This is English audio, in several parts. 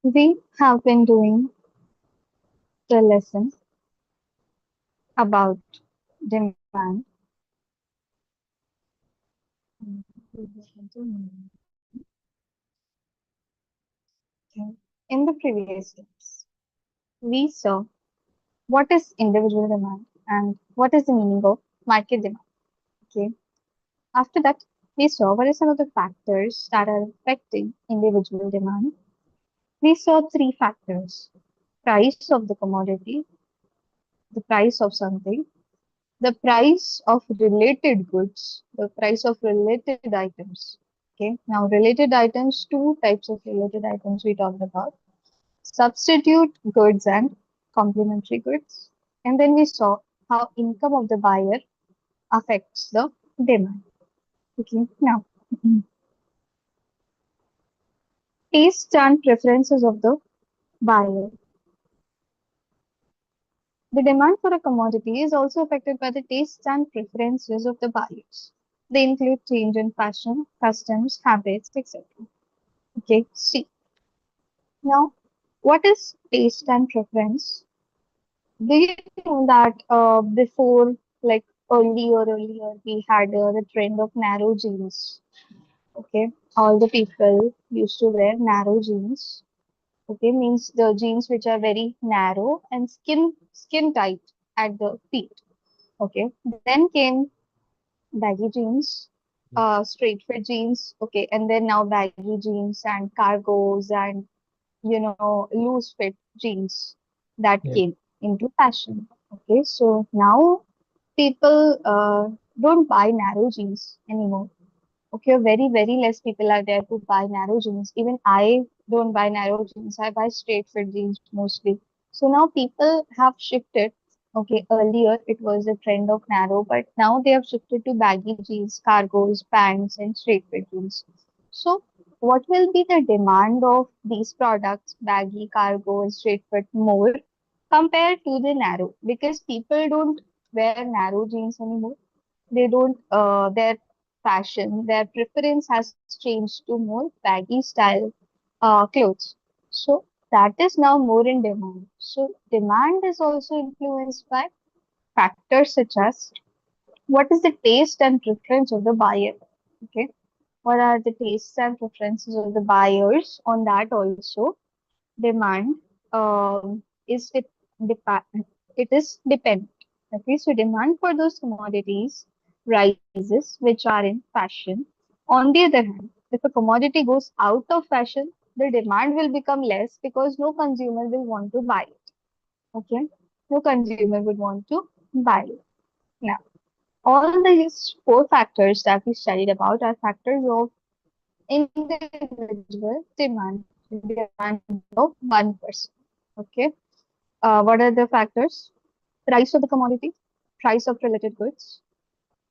We have been doing the lesson about demand. In the previous steps, we saw what is individual demand and what is the meaning of market demand. Okay. After that, we saw what are some of the factors that are affecting individual demand. We saw three factors: price of the commodity, the price of something, the price of related goods, the price of related items. Okay, now related items, two types of related items we talked about: substitute goods and complementary goods. And then we saw how income of the buyer affects the demand. Okay, now taste and preferences of the buyer. The demand for a commodity is also affected by the tastes and preferences of the buyers. They include change in fashion, customs, habits, etc. Okay, see. Now, what is taste and preference? Do you know that before, like earlier, we had the trend of narrow jeans. Okay, all the people used to wear narrow jeans. Okay, means the jeans which are very narrow and skin tight at the feet. Okay, then came baggy jeans, straight fit jeans. Okay, and then now baggy jeans and cargos and loose fit jeans that Yeah. came into fashion. Okay, so now people don't buy narrow jeans anymore. Okay, very less people are there to buy narrow jeans. Even I don't buy narrow jeans. I buy straight fit jeans mostly. So now people have shifted. Okay, earlier it was a trend of narrow, but now they have shifted to baggy jeans, cargos, pants, and straight fit jeans. So what will be the demand of these products, baggy, cargo, and straight fit more compared to the narrow? Because people don't wear narrow jeans anymore. They don't their fashion, their preference has changed to more baggy style clothes. So that is now more in demand. So demand is also influenced by factors such as what is the taste and preference of the buyer. Okay, what are the tastes and preferences of the buyers? On that also demand is it is dependent. Okay, so demand for those commodities rises which are in fashion. On the other hand, if a commodity goes out of fashion, the demand will become less because no consumer will want to buy it. Okay, no consumer would want to buy it. Now, all these four factors that we studied about are factors of individual demand, demand of one person. Okay. What are the factors? Price of the commodity, price of related goods,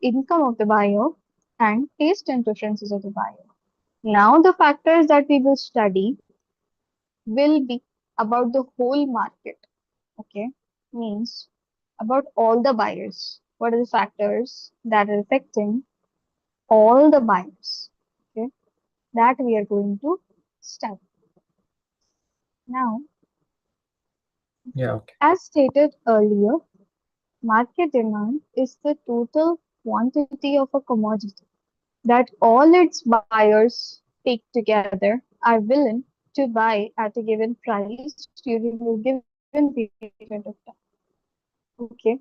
income of the buyer, and taste and preferences of the buyer. Now, the factors that we will study will be about the whole market. Okay. Means about all the buyers. What are the factors that are affecting all the buyers? Okay. That we are going to study. Now, Yeah. Okay. as stated earlier, market demand is the total quantity of a commodity that all its buyers take together are willing to buy at a given price during a given period of time. Okay.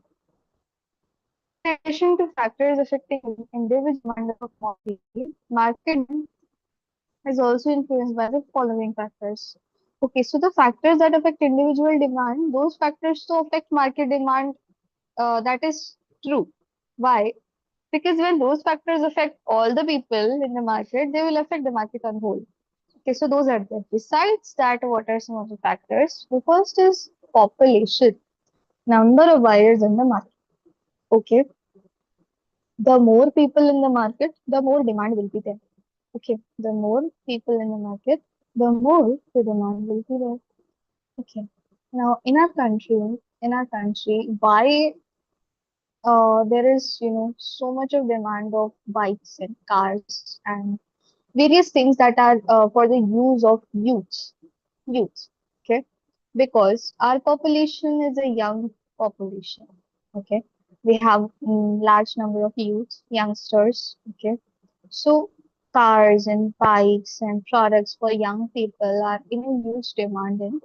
In addition to factors affecting individual demand of a commodity, market demand is also influenced by the following factors. Okay, so the factors that affect individual demand, those factors to affect market demand, that is true. Why? Because when those factors affect all the people in the market, they will affect the market on whole. Okay, so those are there. Besides that, what are some of the factors? The first is population, number of buyers in the market. Okay, the more people in the market, the more demand will be there. Okay, the more people in the market, the more the demand will be there. Okay. Now, in our country, why there is so much of demand of bikes and cars and various things that are for the use of youths. youth. Okay, because our population is a young population. Okay, we have large number of youth, youngsters. Okay, so cars and bikes and products for young people are in a huge demand in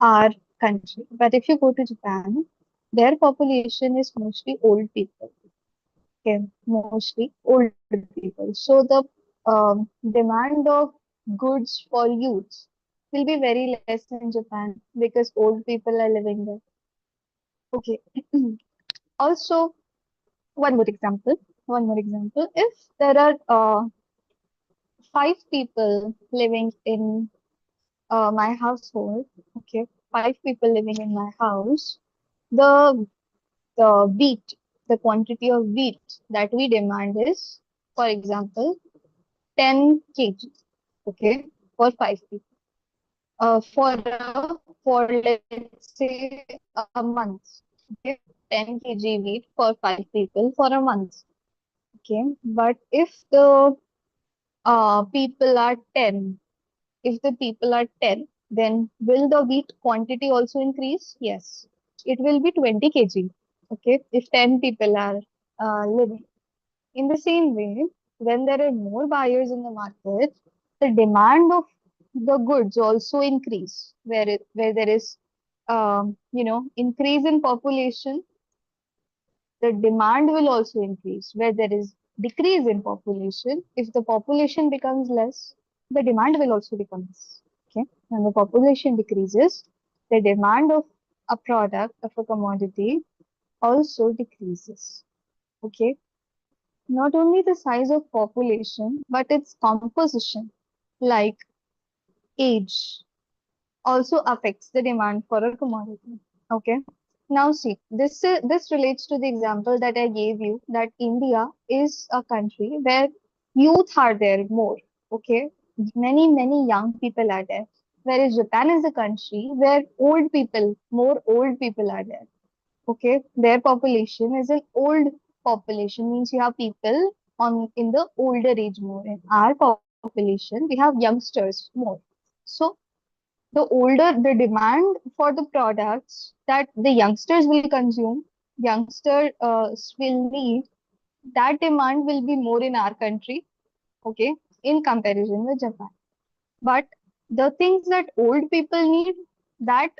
our country. But if you go to Japan, their population is mostly old people. Okay, mostly older people. So the demand of goods for youth will be very less in Japan because old people are living there. Okay. Also, one more example. One more example. If there are five people living in my household, okay, five people living in my house, the the wheat, the quantity of wheat that we demand is, for example, 10 kg, okay, for five people. For let's say a month, okay, 10 kg wheat for five people for a month, okay. But if the people are 10, if the people are 10, then will the wheat quantity also increase? Yes, it will be 20 kg, okay, if 10 people are living. In the same way, when there are more buyers in the market, the demand of the goods also increase. Where there is, increase in population, the demand will also increase. Where there is decrease in population, if the population becomes less, the demand will also become less. Okay, when the population decreases, the demand of a product of a commodity also decreases. Okay, not only the size of population, but its composition, like age, also affects the demand for a commodity. Okay. Now see, this relates to the example that I gave you that India is a country where youth are there more. Okay. Many young people are there. Whereas Japan is a country where more old people are there. Okay, their population is an old population, means you have people on in the older age more. In our population, we have youngsters more. So the older the demand for the products that the youngsters will consume, youngsters will need, that demand will be more in our country, okay, in comparison with Japan. But the things that old people need, that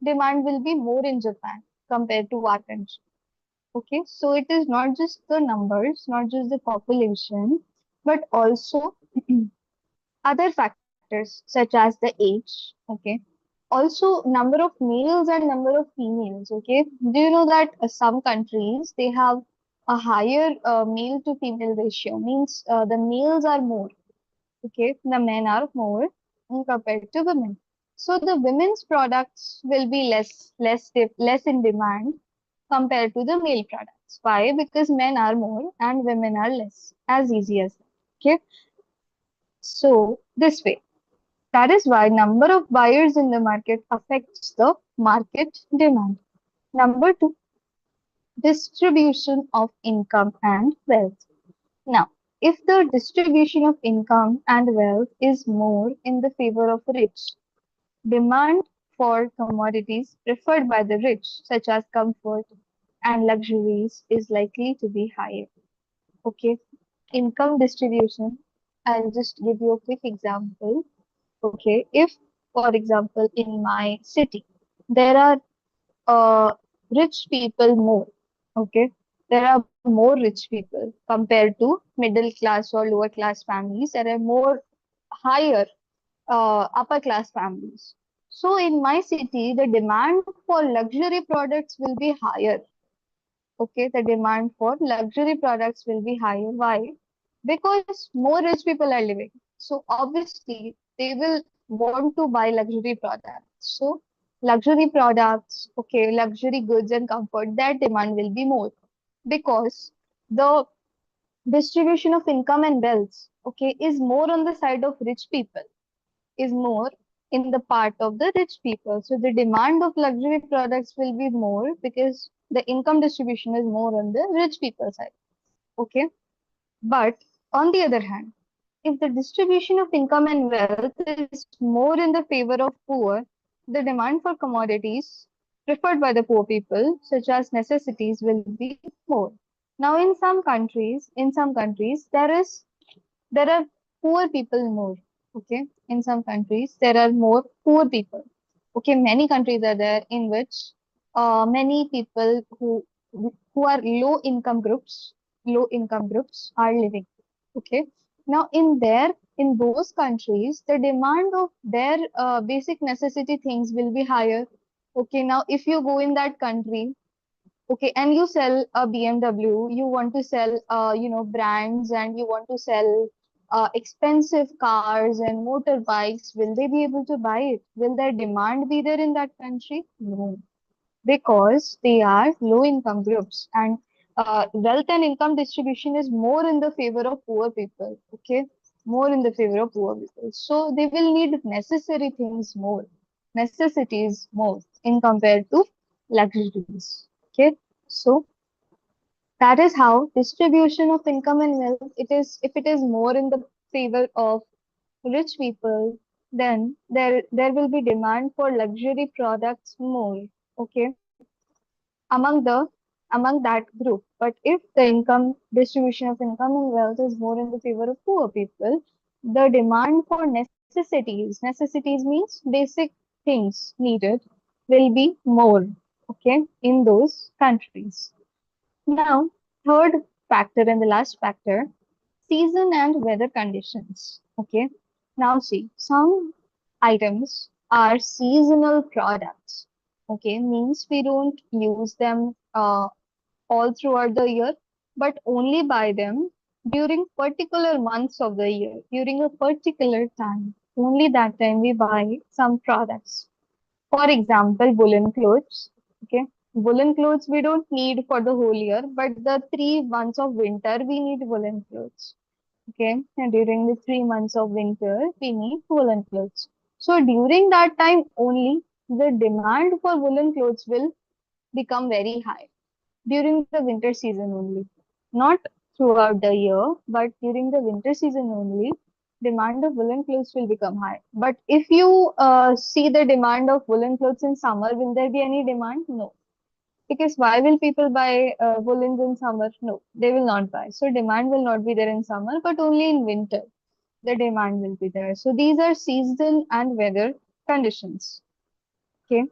demand will be more in Japan compared to our country. Okay, so it is not just the numbers, not just the population, but also other factors such as the age. Okay, also number of males and number of females. Okay, do you know that some countries they have a higher male to female ratio, means the males are more, okay, the men are more compared to women. So the women's products will be less in demand compared to the male products. Why? Because men are more and women are less. As easy as that. Okay. So this way. That is why number of buyers in the market affects the market demand. Number two, distribution of income and wealth. Now, if the distribution of income and wealth is more in the favor of rich, demand for commodities preferred by the rich, such as comfort and luxuries, is likely to be higher. Okay, income distribution. I'll just give you a quick example. Okay, if, for example, in my city, there are rich people more. Okay, there are more rich people compared to middle class or lower class families. There are more higher upper class families. So in my city, the demand for luxury products will be higher. Okay, the demand for luxury products will be higher. Why? Because more rich people are living. So obviously they will want to buy luxury products. So luxury products, okay, luxury goods and comfort, that demand will be more because the distribution of income and wealth, okay, is more on the side of rich people, is more in the part of the rich people. So the demand of luxury products will be more because the income distribution is more on the rich people side. Okay. But on the other hand, if the distribution of income and wealth is more in the favor of poor, the demand for commodities preferred by the poor people, such as necessities, will be more. Now, in some countries, there are poor people more. Okay, in some countries there are more poor people. Okay, many countries are there in which many people who are low income groups are living. Okay, now in those countries the demand of their basic necessity things will be higher. Okay, now if you go in that country, okay, and you sell a BMW, you want to sell, brands, and you want to sell expensive cars and motorbikes. Will they be able to buy it? Will their demand be there in that country? No, because they are low income groups, and wealth and income distribution is more in the favor of poor people. Okay, more in the favor of poor people. So they will need necessary things more, necessities more in compared to luxuries. Okay, so that is how distribution of income and wealth it is. If it is more in the favor of rich people, then there will be demand for luxury products more. Okay, among the among that group. But if the income distribution of income and wealth is more in the favor of poor people, the demand for necessities means basic things needed, will be more. Okay, in those countries. Now, third factor and the last factor, season and weather conditions. Okay. Now see, some items are seasonal products. Okay, means we don't use them all throughout the year, but only buy them during particular months of the year, during a particular time. Only that time we buy some products. For example, woolen clothes. Okay. Woolen clothes we don't need for the whole year, but the 3 months of winter we need woolen clothes. Okay. And during the 3 months of winter we need woolen clothes. So during that time only the demand for woolen clothes will become very high. During the winter season only. Not throughout the year, but during the winter season only, demand of woolen clothes will become high. But if you see the demand of woolen clothes in summer, will there be any demand? No. Because why will people buy woolens in summer? No, they will not buy. So demand will not be there in summer, but only in winter the demand will be there. So these are season and weather conditions. Okay.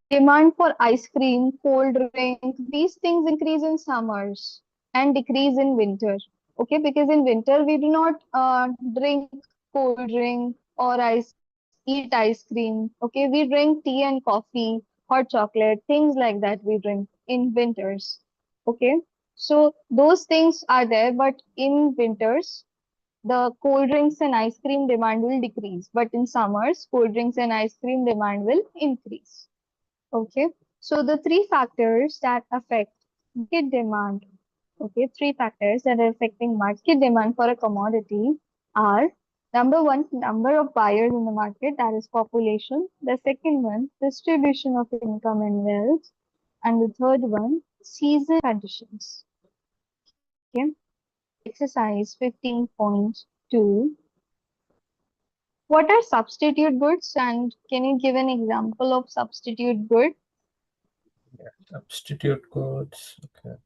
Demand for ice cream, cold drink, these things increase in summers and decrease in winter. Okay, because in winter we do not drink cold drink or eat ice cream. Okay, we drink tea and coffee, hot chocolate, things like that we drink in winters. Okay, so those things are there, but in winters the cold drinks and ice cream demand will decrease, but in summers cold drinks and ice cream demand will increase. Okay, so the three factors that affect market demand, okay, three factors that are affecting market demand for a commodity are number one, number of buyers in the market, that is population. The second one, distribution of income and wealth. And the third one, season conditions. Okay, exercise 15.2. What are substitute goods and can you give an example of substitute good? Yeah, substitute goods. Okay.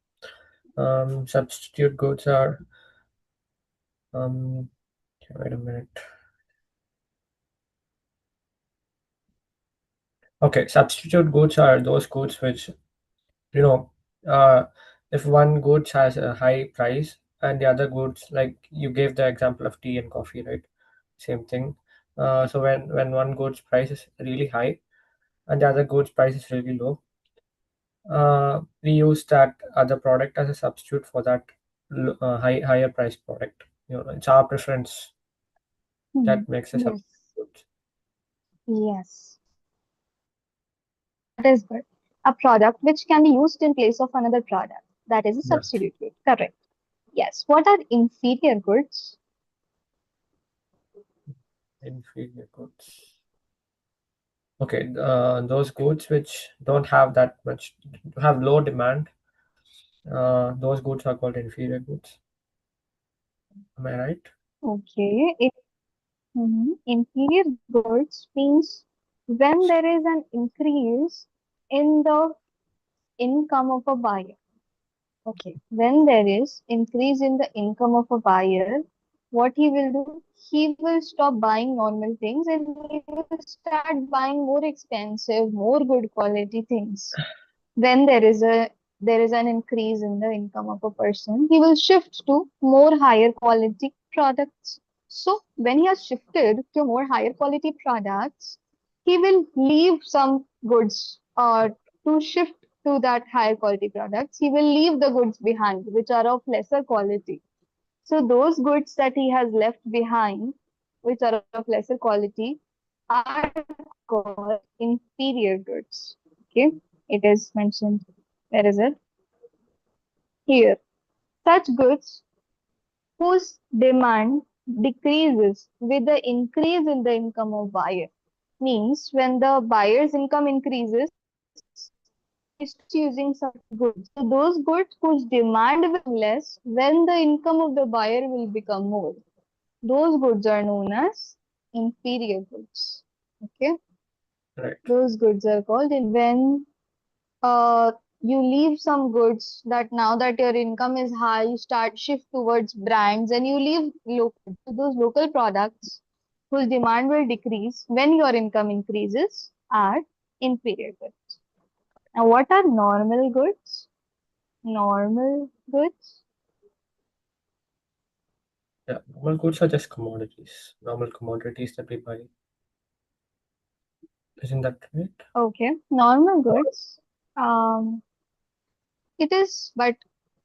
Substitute goods are okay, wait a minute. Okay, substitute goods are those goods which, you know, uh, if one goods has a high price and the other goods, like you gave the example of tea and coffee, right? Same thing. So when one goods price is really high and the other goods price is really low, we use that other product as a substitute for that higher price product. You know, it's our preference Hmm. that makes a Yes. substitute. Yes. That is good. A product which can be used in place of another product. That is a Yeah, substitute good. Correct. Yes. What are inferior goods? inferior goods. Okay, those goods which don't have that much, have low demand, those goods are called inferior goods. Am I right? Okay. Inferior goods means when there is an increase in the income of a buyer. Okay. When there is increase in the income of a buyer, what he will do? He will stop buying normal things and he will start buying more expensive, more good quality things. When there is an increase in the income of a person, he will shift to more higher quality products. So when he has shifted to more higher quality products, he will leave some goods or to shift to that higher quality products. He will leave the goods behind which are of lesser quality. So those goods that he has left behind, which are of lesser quality, are called inferior goods. Okay, it is mentioned. Where is it? Here. Such goods whose demand decreases with the increase in the income of buyer. Means when the buyer's income increases, he starts using some goods. So those goods whose demand will be less when the income of the buyer will become more. Those goods are known as inferior goods. Okay, Right. those goods are called in when you leave some goods that now that your income is high, you start shift towards brands and you leave local. So those local products whose demand will decrease when your income increases are inferior goods. Now, what are normal goods? Normal goods. Yeah. Normal goods are just commodities. Normal commodities that we buy. Isn't that right? Okay, normal goods. Um, it is, but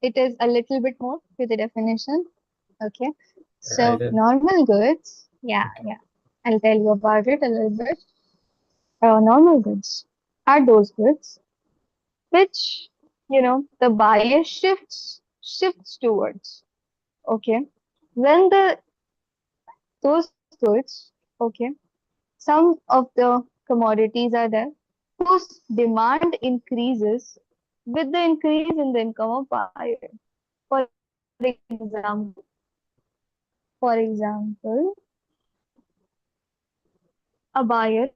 it is a little bit more to the definition. Okay. I So did. normal goods, yeah, Okay. yeah. I'll tell you about it a little bit. Normal goods are those goods which, the buyer shifts towards. Okay. When those goods, okay, some of the commodities are there whose demand increases with the increase in the income of buyer. For example, for example, a buyer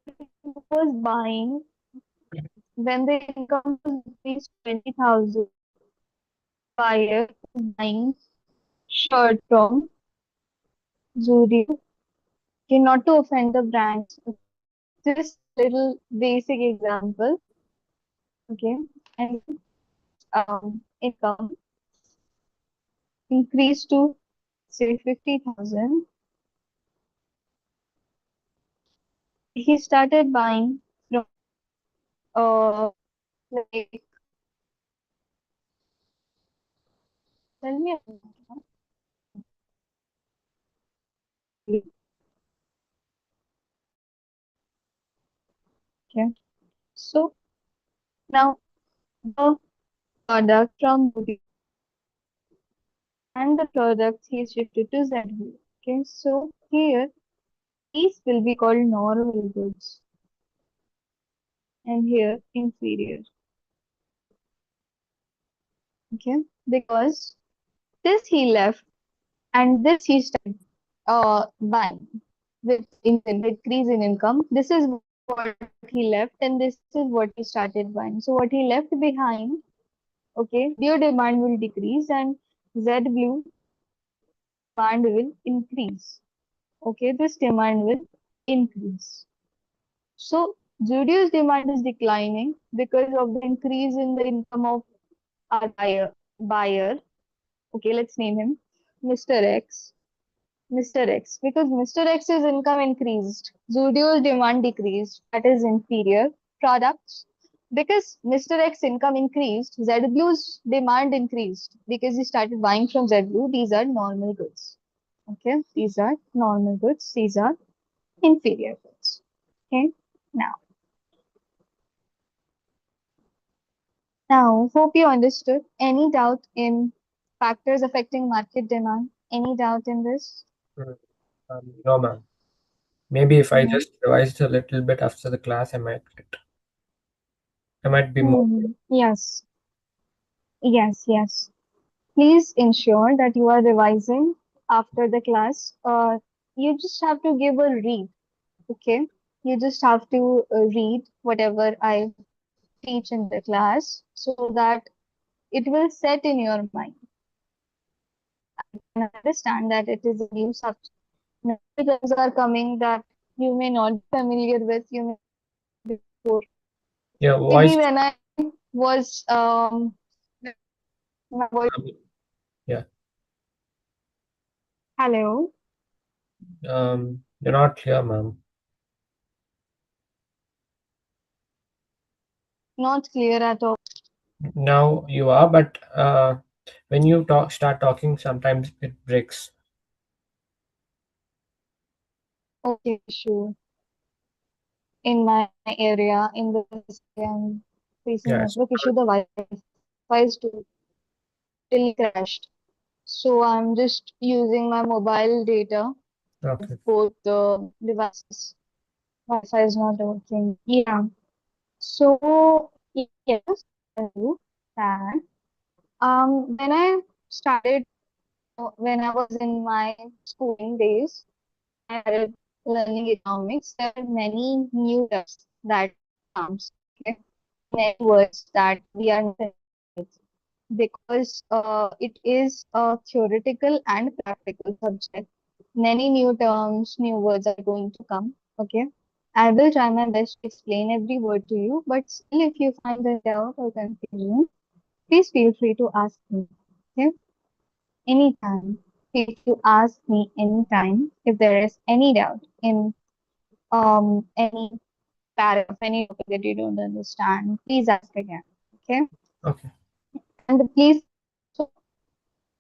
was buying when the income was rupees 20,000, buyer was buying shirt from Zudio. Okay, not to offend the brands, just little basic example. Okay, and income increased to say 50,000. He started buying from like tell me okay. So now the product from Zudio and the products he shifted to ZV. Okay, so here these will be called normal goods and here inferior. Okay, because this he left and this he started buying with in decrease in income. This is what he left and this is what he started buying. So what he left behind, okay, your demand will decrease and Z blue demand will increase. Okay, this demand will increase. So Zudio's demand is declining because of the increase in the income of our buyer. Okay, let's name him Mr. X. Mr. X. Because Mr. X's income increased, Zudio's demand decreased. That is inferior products. Because Mr. X income increased, Z Blue's demand increased because he started buying from Z Blue. These are normal goods. Okay, these are normal goods. These are inferior goods. Okay, now. Now, hope you understood. Any doubt in factors affecting market demand? Any doubt in this? Mm. No, ma'am. Maybe if I No. just revised a little bit after the class, I might be more. Yes, yes, yes. Please ensure that you are revising after the class, you just have to give a read. Okay, you just have to read whatever I teach in the class so that it will set in your mind. And understand that it is a new subject. New terms are coming that you may not be familiar with, you may before. Your Maybe voice. when I was my voice, Yeah. hello, You're not clear, ma'am. not clear at all. Now you are, but when you start talking, sometimes it breaks. Okay, sure. In my area, in the city, I'm facing Yes. network issue. The Wi-Fi is totally crashed. So I'm just using my mobile data Okay. both the devices. Wi-Fi is not working. Yeah. So yes, I do that. When I started, when I was in my schooling days, I started learning economics. There are many new terms that comes. Okay? Many words that we are not familiar with because it is a theoretical and practical subject. Many new terms, new words are going to come. Okay. I will try my best to explain every word to you, but still, if you find a doubt or confusion, please feel free to ask me. Okay. Anytime. Feel free to ask me anytime if there is any doubt in any paragraph, any topic that you don't understand. Please ask again. Okay. Okay. And please, so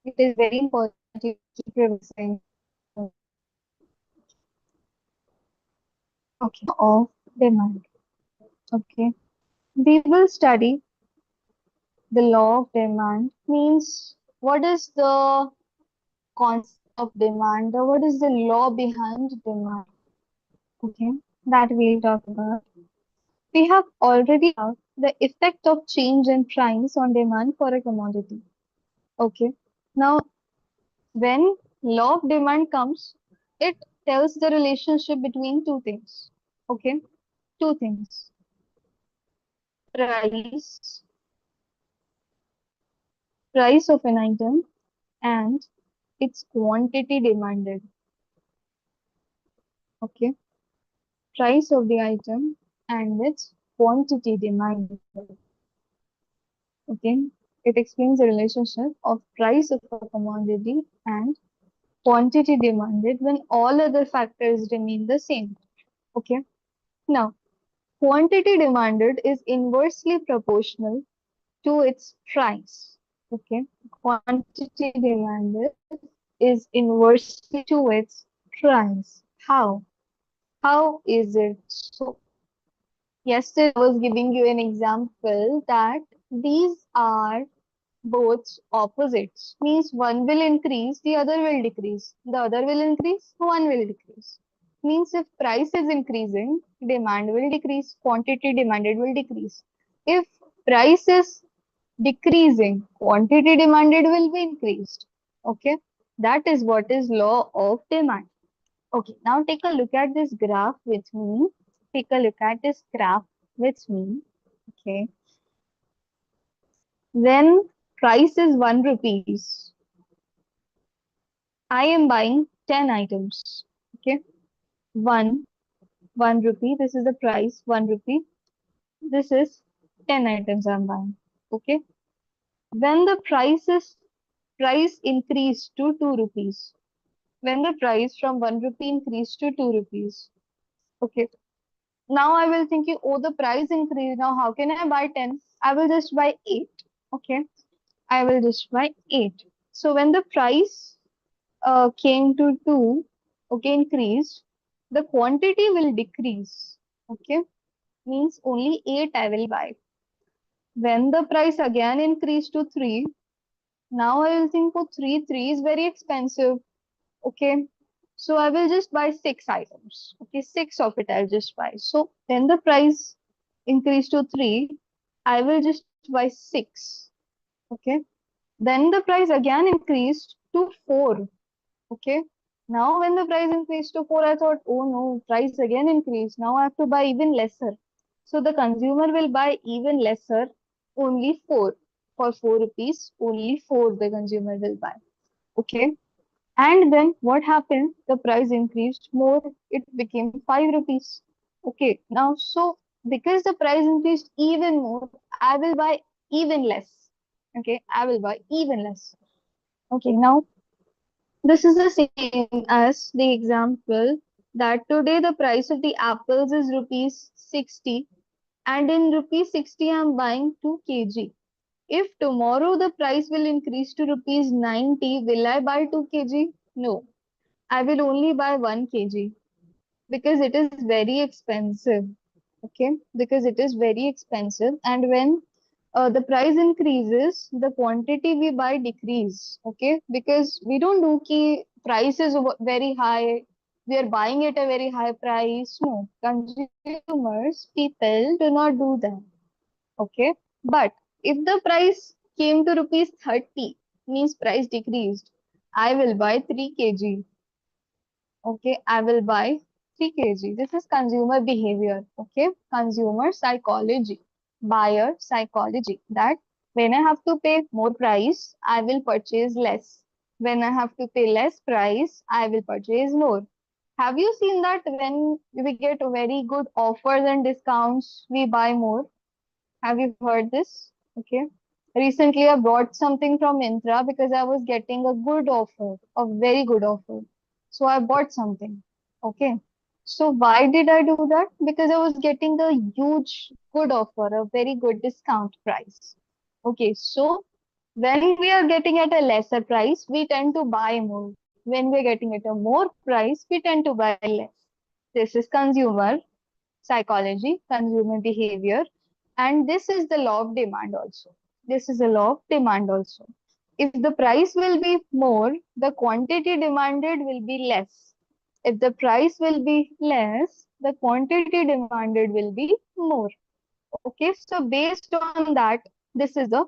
it is very important that you keep revising. Okay. Of demand. Okay. We will study the law of demand means what is the concept of demand or what is the law behind demand. Okay. That we'll talk about. We have already talked the effect of change in price on demand for a commodity. Okay. Now, when law of demand comes, it tells the relationship between two things. Okay. Two things. Price, price of an item and its quantity demanded. Okay. Price of the item and its quantity demanded. Okay. It explains the relationship of price of a commodity and quantity demanded when all other factors remain the same. Okay. Now, quantity demanded is inversely proportional to its price. Okay. Quantity demanded is inversely to its price. How? How is it so? Yesterday I was giving you an example that these are both opposites. Means one will increase, the other will decrease. The other will increase, one will decrease. Means if price is increasing, demand will decrease, quantity demanded will decrease. If price is decreasing, quantity demanded will be increased. Okay, that is what is law of demand. Okay, now take a look at this graph with me. Take a look at this graph with me. Okay, when price is 1 rupees, I am buying 10 items. Okay, 1, 1 rupee. This is the price, 1 rupee. This is 10 items I'm buying. Okay, when the price increased to 2 rupees, when the price from 1 rupee increased to 2 rupees. Okay, now I will think, oh, the price increased. Now, how can I buy 10? I will just buy 8. Okay, I will just buy 8. So, when the price came to 2, okay, increased, the quantity will decrease. Okay, means only 8 I will buy. When the price again increased to 3, now I will think, oh, 3 is very expensive. Okay, so I will just buy 6 items. Okay, 6 of it I'll just buy. So when the price increased to 3, I will just buy 6. Okay, then the price again increased to 4. Okay. Now when the price increased to 4, I thought, oh no, price again increased. Now I have to buy even lesser. So the consumer will buy even lesser, only 4. For 4 rupees, only 4 the consumer will buy. Okay. And then what happened? The price increased more. It became 5 rupees. Okay. Now, so because the price increased even more, I will buy even less. Okay. I will buy even less. Okay. Now, this is the same as the example that today the price of the apples is rupees 60 and in rupees 60 I'm buying 2 kg. If tomorrow the price will increase to rupees 90, will I buy 2 kg? No, I will only buy 1 kg because it is very expensive. Okay, because it is very expensive, and when the price increases, the quantity we buy decrease. Okay, because we don't do ki price is very high, we are buying at a very high price. No, consumers, people do not do that. Okay, but if the price came to rupees 30, means price decreased, I will buy 3 kg. Okay, I will buy 3 kg. This is consumer behavior. Okay, consumer psychology, buyer psychology. That when I have to pay more price, I will purchase less. When I have to pay less price, I will purchase more. Have you seen that when we get very good offers and discounts, we buy more? Have you heard this? Okay. Recently, I bought something from Myntra because I was getting a good offer, a very good offer. So I bought something. Okay. So why did I do that? Because I was getting a huge good offer, a very good discount price. Okay. So when we are getting at a lesser price, we tend to buy more. When we are getting at a more price, we tend to buy less. This is consumer psychology, consumer behavior, and this is the law of demand also. This is a law of demand also. If the price will be more, the quantity demanded will be less. If the price will be less, the quantity demanded will be more. Okay, so based on that, this is the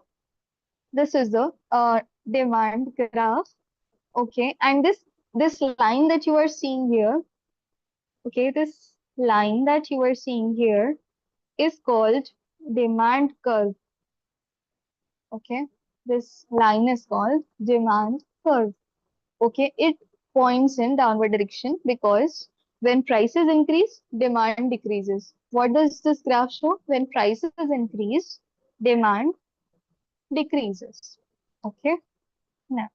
demand graph. Okay, and this line that you are seeing here, okay, this line that you are seeing here is called demand curve. Okay, this line is called demand curve. Okay, it points in downward direction because when prices increase, demand decreases. What does this graph show? When prices increase, demand decreases. Okay, now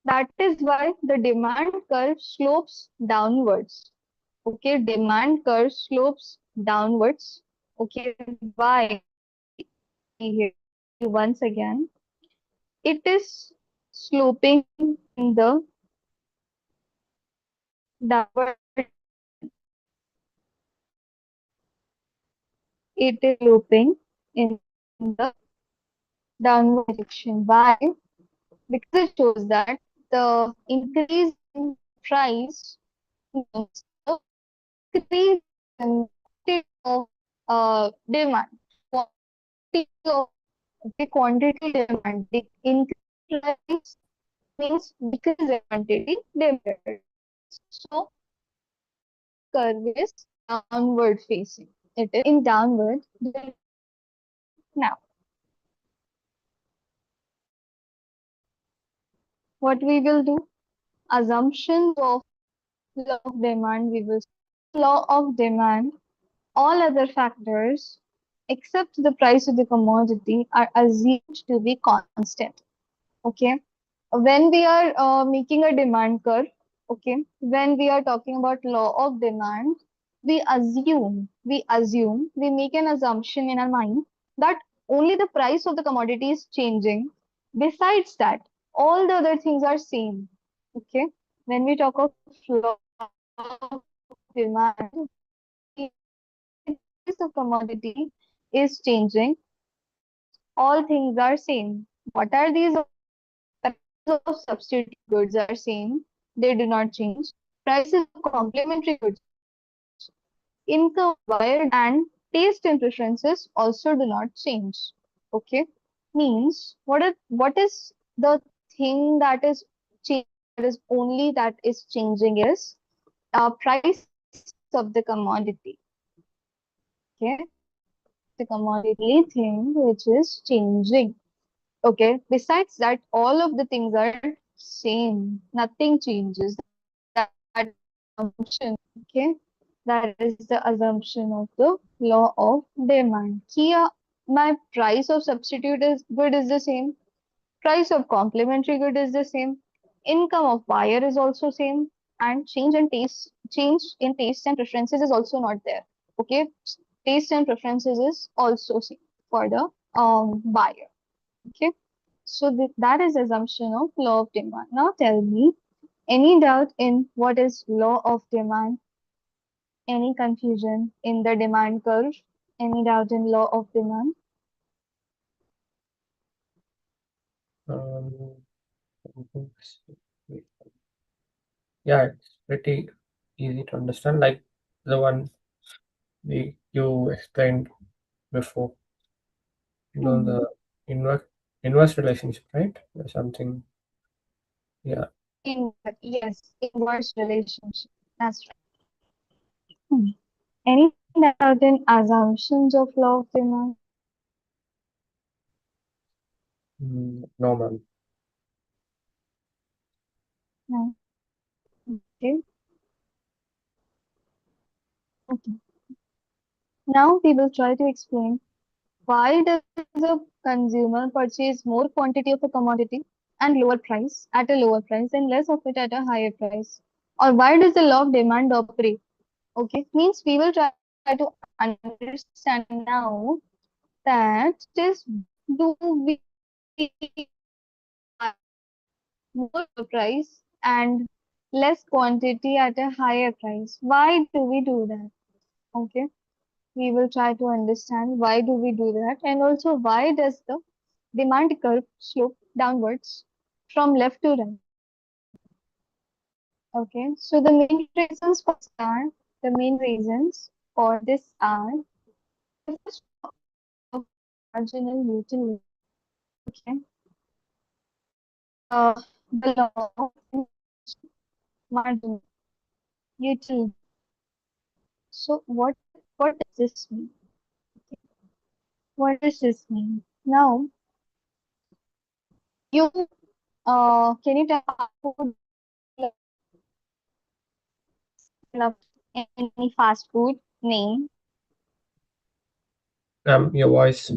that is why the demand curve slopes downwards. Okay, demand curve slopes downwards. Okay, why? Here once again, it is sloping in the downward. It is sloping in the downward direction. Why? Because it shows that the increase in price means the increase in quantity of demand. Quantity of the quantity demand. The increase price means decrease in quantity demanded. So curve is downward facing. It is in downward direction. Now, what we will do? Assumptions of law of demand. We will law of demand. All other factors except the price of the commodity are assumed to be constant. Okay. When we are making a demand curve, okay, when we are talking about law of demand, we make an assumption in our mind that only the price of the commodity is changing. Besides that, all the other things are same. Okay. When we talk of law of demand, the price of commodity is changing. All things are same. What are these? Prices of substitute goods are same, they do not change. Prices of complementary goods, income, buyer, and taste and preferences also do not change. Okay, means what is the thing that is is only that is changing is price of the commodity. Okay, the commodity thing which is changing. Okay, besides that, all of the things are same. Nothing changes. That assumption. Okay, that is the assumption of the law of demand. Here, my price of substitute is good is the same. Price of complementary good is the same. Income of buyer is also same. And change in taste and preferences is also not there. Okay, taste and preferences is also same for the buyer. Okay, so that is assumption of law of demand. Now tell me, any doubt in what is law of demand? Any confusion in the demand curve? Any doubt in law of demand? Um, yeah, it's pretty easy to understand, like the one you explained before. Hmm. The inverse inverse relationship, right? Or something. Yeah. Yes, inverse relationship. That's right. Hmm. Any doubt in assumptions of law of demand? No, man. No. Okay. Okay. Now we will try to explain why does a consumer purchase more quantity of a commodity and lower price at a lower price and less of it at a higher price? Or why does the law of demand operate? Okay, means we will try to understand now that just do we more price and less quantity at a higher price. Why do we do that? Okay, we will try to understand why do we do that and also why does the demand curve slope downwards from left to right. Okay, so the main reasons for this are the main reasons for this are the first of marginal utility. Okay, the law of marginal utility. So what does this mean? What does this mean? Now you can you tell food love any fast food name? Your voice,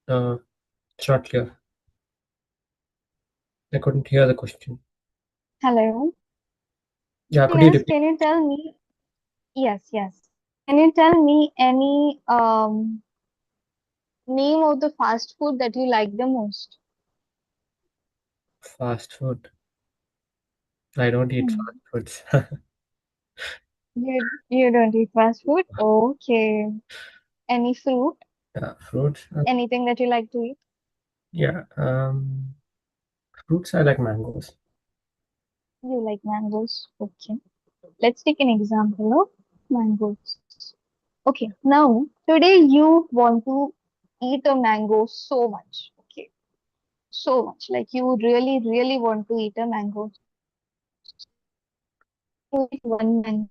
it's not clear. I couldn't hear the question. Hello. Yeah, could you Yes, repeat? can you tell me? Yes, yes. Can you tell me any name of the fast food that you like the most? Fast food. I don't eat Hmm. fast foods. You don't eat fast food? Okay. Any fruit? Yeah, fruits. Anything that you like to eat? Yeah, fruits. I like mangoes. You like mangoes? Okay. Let's take an example of mangoes. Okay, now today you want to eat a mango so much. Okay, so much. Like you really, really want to eat a mango. You eat one mango.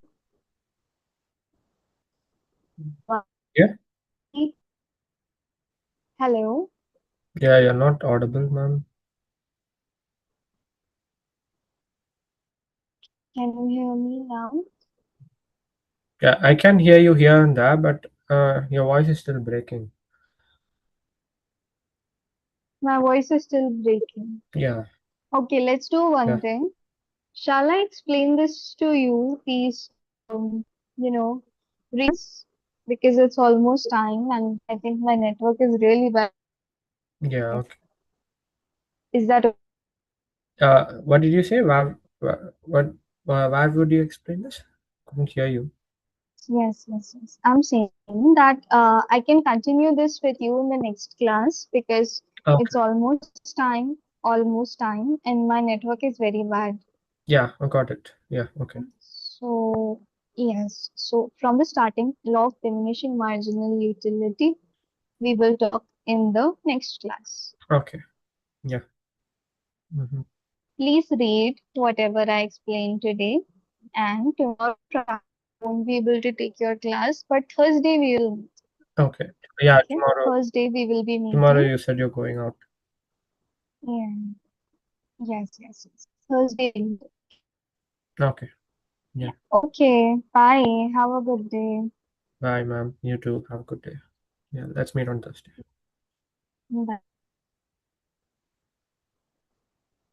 Yeah, Hello, yeah. You're not audible, ma'am. can you hear me now? Yeah, I can hear you here and there, but your voice is still breaking. My voice is still breaking. Yeah, Okay, let's do one yeah, thing. Shall I explain this to you? Please, you know, because it's almost time and I think my network is really bad. yeah. Okay. Is that okay? What did you say? Where would you explain this? Couldn't hear you. Yes. I'm saying that I can continue this with you in the next class because Okay. it's almost time, and my network is very bad. Yeah, I got it. Yeah. Okay. So, yes, so from the starting, law of diminishing marginal utility, we will talk in the next class. Okay. Yeah. Hmm. please read whatever I explained today. And tomorrow Friday I won't be able to take your class, but Thursday we will meet. Okay. Yeah, Okay, Thursday we will be tomorrow meeting. you said you're going out. Yeah. Yes, yes, yes. Thursday. We'll meet. Okay. Yeah. Okay. Bye. Have a good day. Bye, ma'am. You too. Have a good day. Yeah, let's meet on Thursday. Bye.